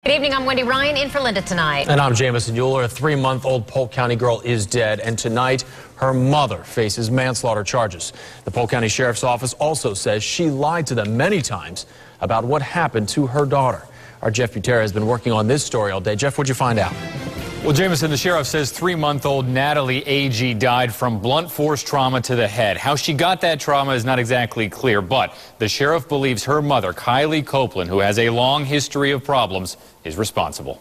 Good evening, I'm Wendy Ryan in for Linda tonight. And I'm Jamison Euler. A 3-month-old Polk County girl is dead, and tonight her mother faces manslaughter charges. The Polk County Sheriff's Office also says she lied to them many times about what happened to her daughter. Our Jeff Butera has been working on this story all day. Jeff, what'd you find out? Well, Jamison, the sheriff says 3-month-old Natalie A.G. died from blunt force trauma to the head. How she got that trauma is not exactly clear, but the sheriff believes her mother, Kylie Copeland, who has a long history of problems, is responsible.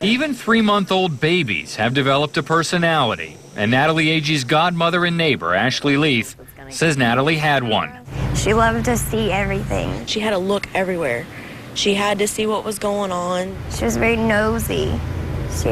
Even 3-month-old babies have developed a personality, and Natalie A.G.'s godmother and neighbor, Ashley Leith, says Natalie had one. She loved to see everything. She had to look everywhere. She had to see what was going on. She was very nosy. She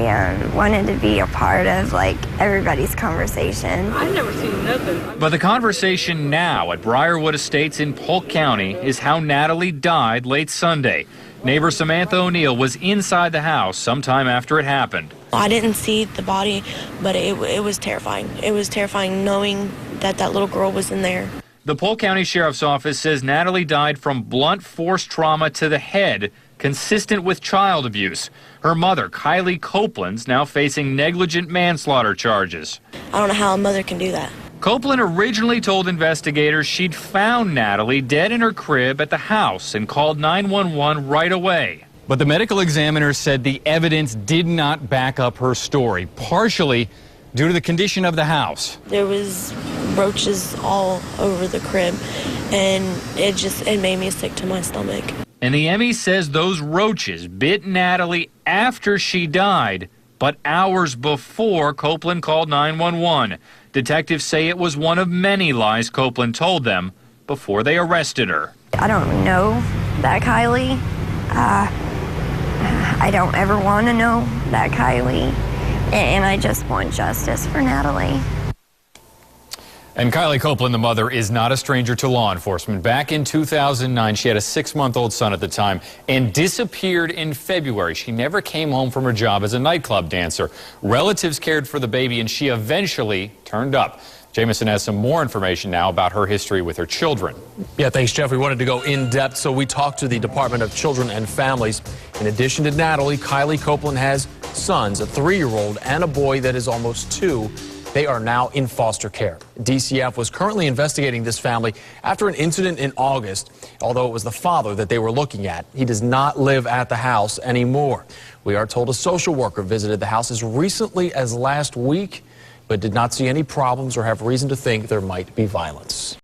wanted to be a part of, everybody's conversation. I've never seen nothing. But the conversation now at Briarwood Estates in Polk County is how Natalie died late Sunday. Neighbor Samantha O'Neill was inside the house sometime after it happened. I didn't see the body, but it was terrifying. It was terrifying knowing that that little girl was in there. The Polk County Sheriff's Office says Natalie died from blunt force trauma to the head, consistent with child abuse. Her mother, Kylie Copeland's now facing negligent manslaughter charges. I don't know how a mother can do that. Copeland originally told investigators she'd found Natalie dead in her crib at the house and called 911 right away. But the medical examiner said the evidence did not back up her story, partially due to the condition of the house. There was roaches all over the crib, and it made me sick to my stomach. And the ME says those roaches bit Natalie after she died, but hours before Copeland called 911. Detectives say it was one of many lies Copeland told them before they arrested her. I don't know that Kylie. I don't ever want to know that Kylie. And I just want justice for Natalie. And Kylie Copeland, the mother, is not a stranger to law enforcement. Back in 2009, she had a 6-month-old son at the time and disappeared in February. She never came home from her job as a nightclub dancer. Relatives cared for the baby, and she eventually turned up. Jamison has some more information now about her history with her children. Yeah, thanks, Jeff. We wanted to go in depth, so we talked to the Department of Children and Families. In addition to Natalie, Kylie Copeland has sons, a 3-year-old and a boy that is almost 2. They are now in foster care. DCF was currently investigating this family after an incident in August. Although it was the father that they were looking at, he does not live at the house anymore. We are told a social worker visited the house as recently as last week, but did not see any problems or have reason to think there might be violence.